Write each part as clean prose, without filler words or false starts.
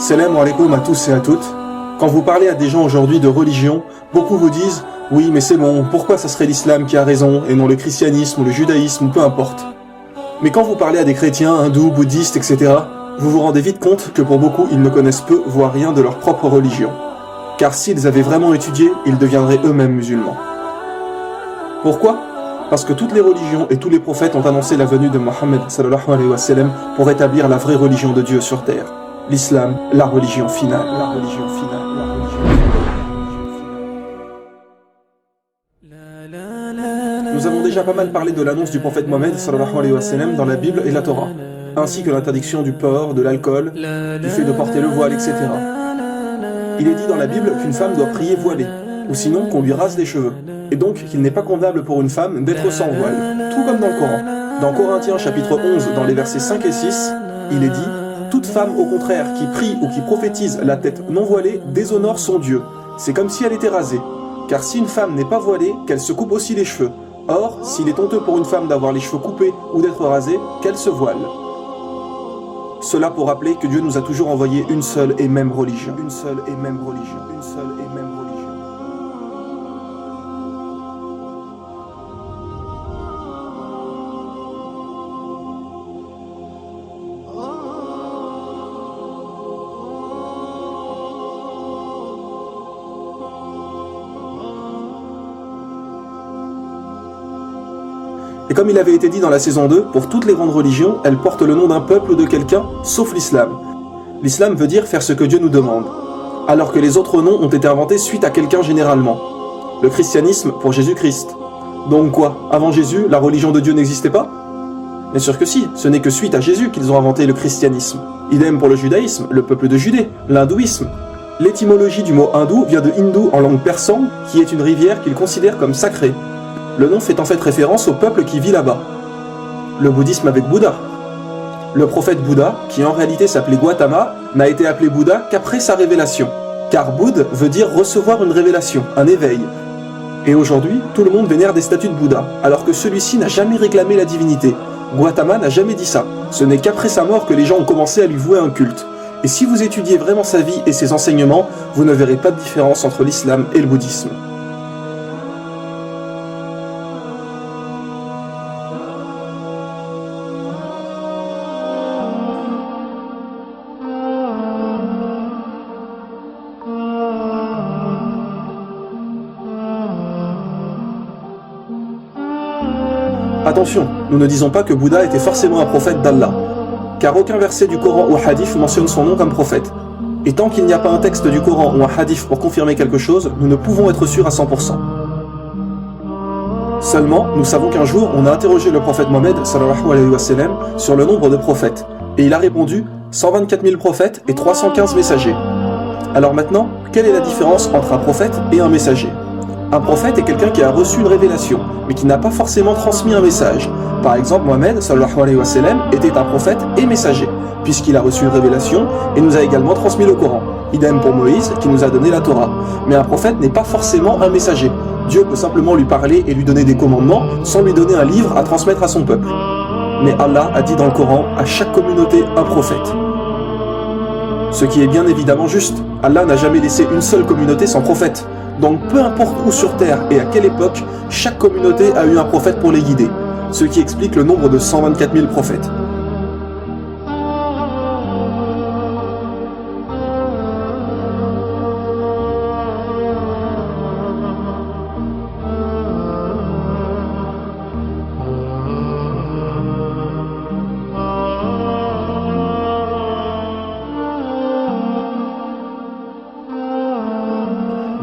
Salam alaikum à tous et à toutes. Quand vous parlez à des gens aujourd'hui de religion, beaucoup vous disent « Oui, mais c'est bon, pourquoi ça serait l'islam qui a raison et non le christianisme ou le judaïsme ou peu importe ?» Mais quand vous parlez à des chrétiens, hindous, bouddhistes, etc., vous vous rendez vite compte que pour beaucoup, ils ne connaissent peu, voire rien de leur propre religion. Car s'ils avaient vraiment étudié, ils deviendraient eux-mêmes musulmans. Pourquoi ? Parce que toutes les religions et tous les prophètes ont annoncé la venue de Mohammed sallallahu alayhi wa sallam pour établir la vraie religion de Dieu sur terre. L'islam, la religion finale. La religion finale. La religion finale. Nous avons déjà pas mal parlé de l'annonce du prophète Mohammed sallallahu alayhi wa sallam dans la Bible et la Torah, ainsi que l'interdiction du porc, de l'alcool, du fait de porter le voile, etc. Il est dit dans la Bible qu'une femme doit prier voilée, ou sinon qu'on lui rase les cheveux, et donc qu'il n'est pas convenable pour une femme d'être sans voile, tout comme dans le Coran. Dans Corinthiens chapitre 11, dans les versets 5 et 6, il est dit « Toute femme au contraire qui prie ou qui prophétise la tête non voilée déshonore son Dieu, c'est comme si elle était rasée. Car si une femme n'est pas voilée, qu'elle se coupe aussi les cheveux. Or, s'il est honteux pour une femme d'avoir les cheveux coupés ou d'être rasée, qu'elle se voile. » Cela pour rappeler que Dieu nous a toujours envoyé une seule et même religion. Une seule et même religion. Une seule et même religion. Et comme il avait été dit dans la saison 2, pour toutes les grandes religions, elles portent le nom d'un peuple ou de quelqu'un, sauf l'islam. L'islam veut dire faire ce que Dieu nous demande, alors que les autres noms ont été inventés suite à quelqu'un généralement. Le christianisme pour Jésus-Christ. Donc quoi, avant Jésus, la religion de Dieu n'existait pas? Bien sûr que si, ce n'est que suite à Jésus qu'ils ont inventé le christianisme. Idem pour le judaïsme, le peuple de Judée, l'hindouisme. L'étymologie du mot hindou vient de hindou en langue persane, qui est une rivière qu'ils considèrent comme sacrée. Le nom fait en fait référence au peuple qui vit là-bas. Le bouddhisme avec Bouddha. Le prophète Bouddha, qui en réalité s'appelait Gautama, n'a été appelé Bouddha qu'après sa révélation. Car Bouddha veut dire recevoir une révélation, un éveil. Et aujourd'hui, tout le monde vénère des statues de Bouddha, alors que celui-ci n'a jamais réclamé la divinité. Gautama n'a jamais dit ça. Ce n'est qu'après sa mort que les gens ont commencé à lui vouer un culte. Et si vous étudiez vraiment sa vie et ses enseignements, vous ne verrez pas de différence entre l'islam et le bouddhisme. Attention, nous ne disons pas que Bouddha était forcément un prophète d'Allah, car aucun verset du Coran ou hadith mentionne son nom comme prophète. Et tant qu'il n'y a pas un texte du Coran ou un hadith pour confirmer quelque chose, nous ne pouvons être sûrs à 100%. Seulement, nous savons qu'un jour, on a interrogé le prophète Mohammed sallallahu alayhi wa sallam sur le nombre de prophètes, et il a répondu 124 000 prophètes et 315 messagers. Alors maintenant, quelle est la différence entre un prophète et un messager ? Un prophète est quelqu'un qui a reçu une révélation, mais qui n'a pas forcément transmis un message. Par exemple, Mohammed sallallahu alayhi wa sallam était un prophète et messager, puisqu'il a reçu une révélation et nous a également transmis le Coran. Idem pour Moïse, qui nous a donné la Torah. Mais un prophète n'est pas forcément un messager. Dieu peut simplement lui parler et lui donner des commandements, sans lui donner un livre à transmettre à son peuple. Mais Allah a dit dans le Coran, à chaque communauté un prophète. Ce qui est bien évidemment juste. Allah n'a jamais laissé une seule communauté sans prophète. Donc peu importe où sur terre et à quelle époque, chaque communauté a eu un prophète pour les guider, ce qui explique le nombre de 124 000 prophètes.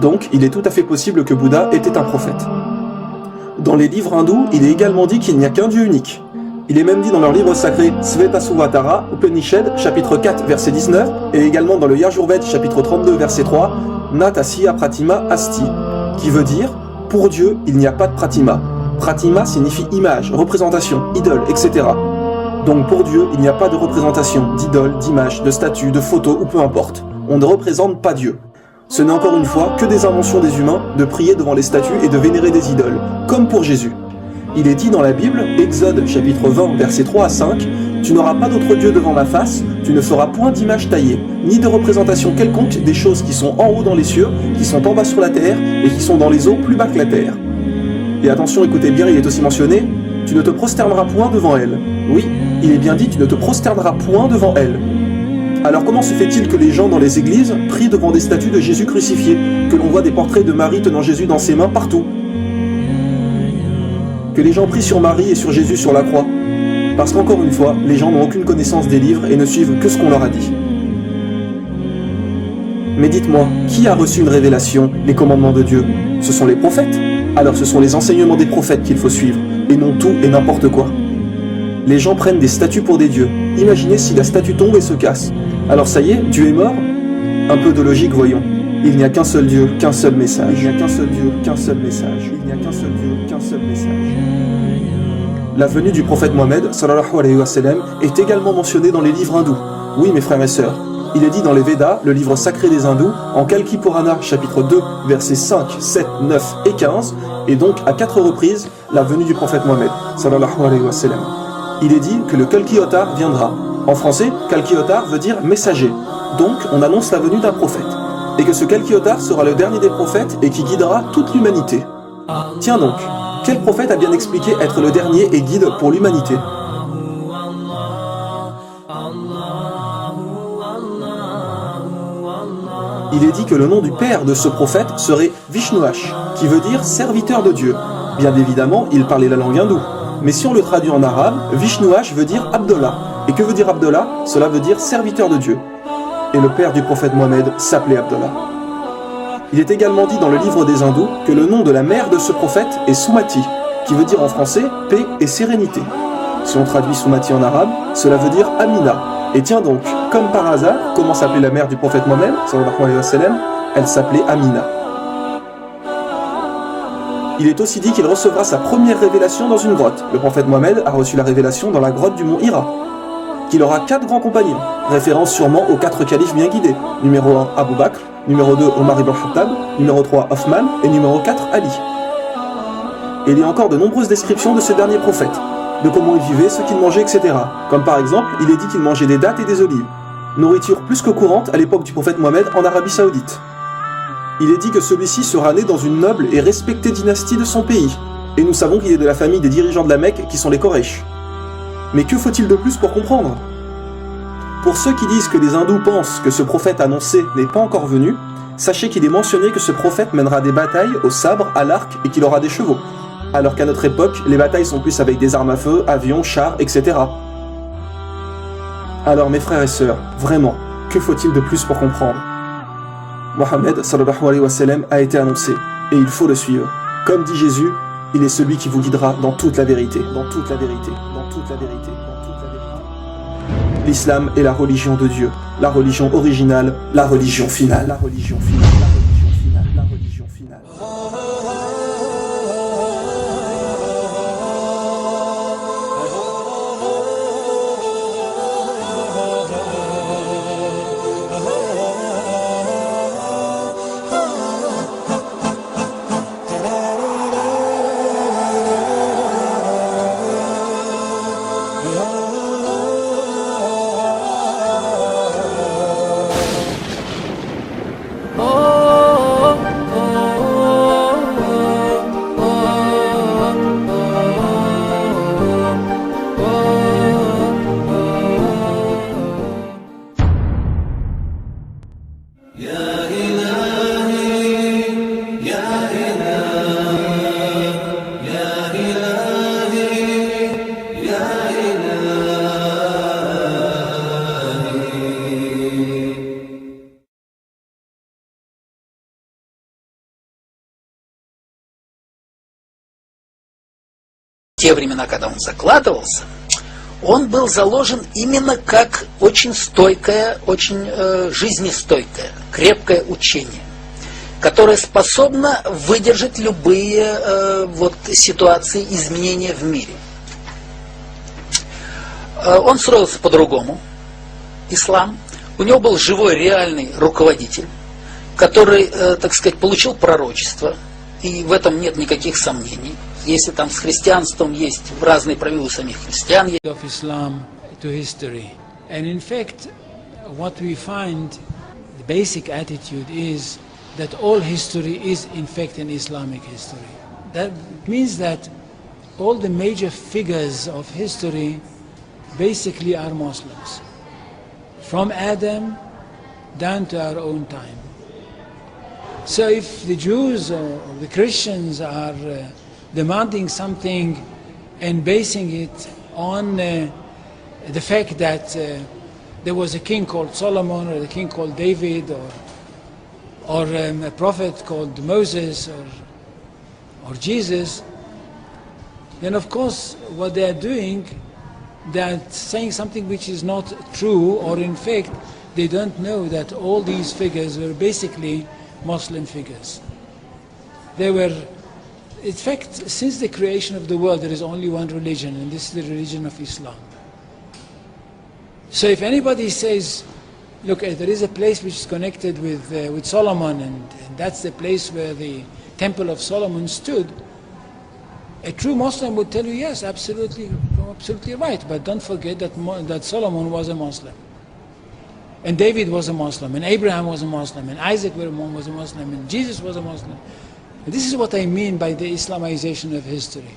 Donc, il est tout à fait possible que Bouddha était un prophète. Dans les livres hindous, il est également dit qu'il n'y a qu'un Dieu unique. Il est même dit dans leur livre sacré Svetasvatara, Upanishad, chapitre 4, verset 19, et également dans le Yajurved, chapitre 32, verset 3, Natasya Pratima Asti, qui veut dire « Pour Dieu, il n'y a pas de Pratima ». Pratima signifie image, représentation, idole, etc. Donc pour Dieu, il n'y a pas de représentation, d'idole, d'image, de statue, de photo ou peu importe. On ne représente pas Dieu. Ce n'est encore une fois que des inventions des humains de prier devant les statues et de vénérer des idoles, comme pour Jésus. Il est dit dans la Bible, Exode chapitre 20, versets 3 à 5, « Tu n'auras pas d'autre Dieu devant ma face, tu ne feras point d'image taillée, ni de représentation quelconque des choses qui sont en haut dans les cieux, qui sont en bas sur la terre, et qui sont dans les eaux plus bas que la terre. » Et attention, écoutez bien, il est aussi mentionné, « Tu ne te prosterneras point devant elle. » Oui, il est bien dit, « Tu ne te prosterneras point devant elle. » Alors comment se fait-il que les gens dans les églises prient devant des statues de Jésus crucifié, que l'on voit des portraits de Marie tenant Jésus dans ses mains partout? Que les gens prient sur Marie et sur Jésus sur la croix? Parce qu'encore une fois, les gens n'ont aucune connaissance des livres et ne suivent que ce qu'on leur a dit. Mais dites-moi, qui a reçu une révélation, les commandements de Dieu? Ce sont les prophètes. Alors ce sont les enseignements des prophètes qu'il faut suivre, et non tout et n'importe quoi. Les gens prennent des statues pour des dieux. Imaginez si la statue tombe et se casse. Alors ça y est, Dieu est mort? Un peu de logique, voyons. Il n'y a qu'un seul Dieu, qu'un seul message. Il n'y a qu'un seul Dieu, qu'un seul message. Il n'y a qu'un seul Dieu, qu'un seul message. La venue du prophète Mohammed, sallallahu alayhi wa sallam, est également mentionnée dans les livres hindous. Oui, mes frères et sœurs. Il est dit dans les Védas, le livre sacré des hindous, en Kalki Purana, chapitre 2, versets 5, 7, 9 et 15, et donc à 4 reprises, la venue du prophète Mohammed, sallallahu alayhi wa sallam. Il est dit que le Kalki Avatar viendra. En français, Kalki Avatar veut dire messager. Donc, on annonce la venue d'un prophète. Et que ce Kalki Avatar sera le dernier des prophètes et qui guidera toute l'humanité. Tiens donc, quel prophète a bien expliqué être le dernier et guide pour l'humanité? Il est dit que le nom du père de ce prophète serait Vishnuash, qui veut dire serviteur de Dieu. Bien évidemment, il parlait la langue hindoue. Mais si on le traduit en arabe, Vishnuash veut dire Abdallah. Et que veut dire Abdallah? Cela veut dire serviteur de Dieu. Et le père du prophète Mohammed s'appelait Abdallah. Il est également dit dans le livre des hindous que le nom de la mère de ce prophète est Sumati, qui veut dire en français paix et sérénité. Si on traduit Sumati en arabe, cela veut dire Amina. Et tiens donc, comme par hasard, comment s'appelait la mère du prophète Mohammed, sallallahu alayhi wa sallam? Elle s'appelait Amina. Il est aussi dit qu'il recevra sa première révélation dans une grotte. Le prophète Mohammed a reçu la révélation dans la grotte du mont Hira. Qu'il aura 4 grands compagnons, référence sûrement aux 4 califes bien guidés. Numéro 1, Abu Bakr, numéro 2, Omar ibn Khattab, numéro 3, Othman, et numéro 4, Ali. Et il y a encore de nombreuses descriptions de ce dernier prophète, de comment il vivait, ce qu'il mangeait, etc. Comme par exemple, il est dit qu'il mangeait des dattes et des olives, nourriture plus que courante à l'époque du prophète Mohammed en Arabie Saoudite. Il est dit que celui-ci sera né dans une noble et respectée dynastie de son pays, et nous savons qu'il est de la famille des dirigeants de la Mecque qui sont les Quraysh. Mais que faut-il de plus pour comprendre? Pour ceux qui disent que les hindous pensent que ce prophète annoncé n'est pas encore venu, sachez qu'il est mentionné que ce prophète mènera des batailles au sabre, à l'arc et qu'il aura des chevaux. Alors qu'à notre époque, les batailles sont plus avec des armes à feu, avions, chars, etc. Alors mes frères et sœurs, vraiment, que faut-il de plus pour comprendre? Mohammed sallallahu alayhi wa sallam a été annoncé, et il faut le suivre. Comme dit Jésus, il est celui qui vous guidera dans toute la vérité, dans toute la vérité, dans toute la vérité, dans toute la vérité. L'islam est la religion de Dieu, la religion originale, la religion finale, la religion finale, la religion finale, la religion finale. В те времена, когда он закладывался, он был заложен именно как очень стойкое, очень жизнестойкое, крепкое учение, которое способно выдержать любые ситуации изменения в мире. Он строился по-другому, ислам. У него был живой, реальный руководитель, который, так сказать, получил пророчество, и в этом нет никаких сомнений. Если там с христианством есть в разные правила самих христиан, Of Islam to history. And in fact, what we find, the basic attitude is that all history is in fact an Islamic history. That means that all the major figures of history basically are Muslims. From Adam down to our own time. So if the Jews or the Christians are demanding something and basing it on the fact that there was a king called Solomon or a king called David or a prophet called Moses or Jesus, then of course what they are doing, they are saying something which is not true, or in fact they don't know that all these figures were basically Muslim figures. They were, in fact, since the creation of the world there is only one religion, and this is the religion of Islam. So if anybody says, look, there is a place which is connected with Solomon, and that's the place where the Temple of Solomon stood, a true Muslim would tell you, yes, absolutely right, but don't forget that Solomon was a Muslim. And David was a Muslim, and Abraham was a Muslim, and Isaac was a Muslim, and Jesus was a Muslim. And this is what I mean by the Islamization of history.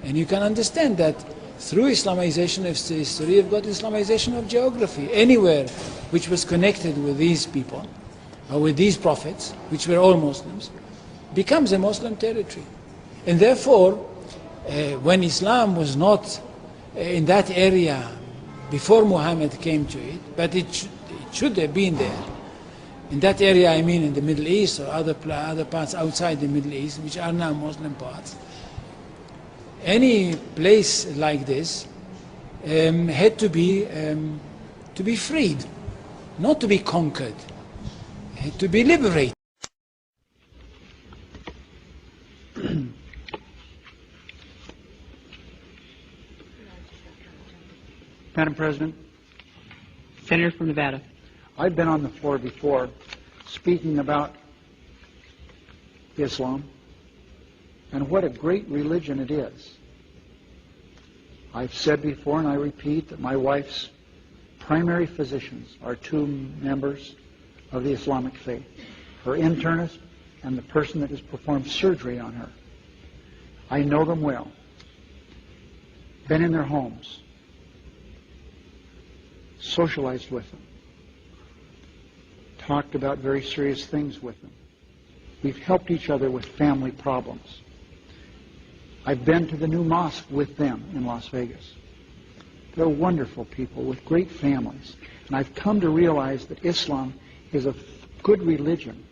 And you can understand that through Islamization of history, you've got Islamization of geography. Anywhere which was connected with these people, or with these prophets, which were all Muslims, becomes a Muslim territory. And therefore, when Islam was not in that area before Muhammad came to it, but it should have been there. In that area, I mean in the Middle East or other parts outside the Middle East, which are now Muslim parts. Any place like this had to be freed, not to be conquered, had to be liberated. Madam President, Senator from Nevada. I've been on the floor before speaking about Islam and what a great religion it is. I've said before, and I repeat, that my wife's primary physicians are two members of the Islamic faith, her internist and the person that has performed surgery on her. I know them well, been in their homes, socialized with them, talked about very serious things with them. We've helped each other with family problems. I've been to the new mosque with them in Las Vegas. They're wonderful people with great families. And I've come to realize that Islam is a good religion.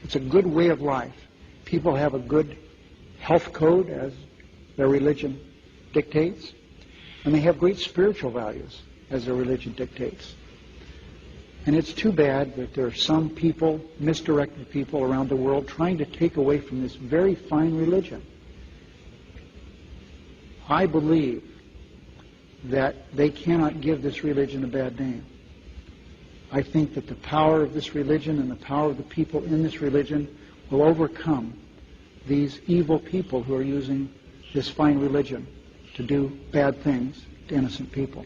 It's a good way of life. People have a good health code, as their religion dictates, and they have great spiritual values, as their religion dictates. And it's too bad that there are some people, misdirected people around the world, trying to take away from this very fine religion. I believe that they cannot give this religion a bad name. I think that the power of this religion and the power of the people in this religion will overcome these evil people who are using this fine religion to do bad things to innocent people.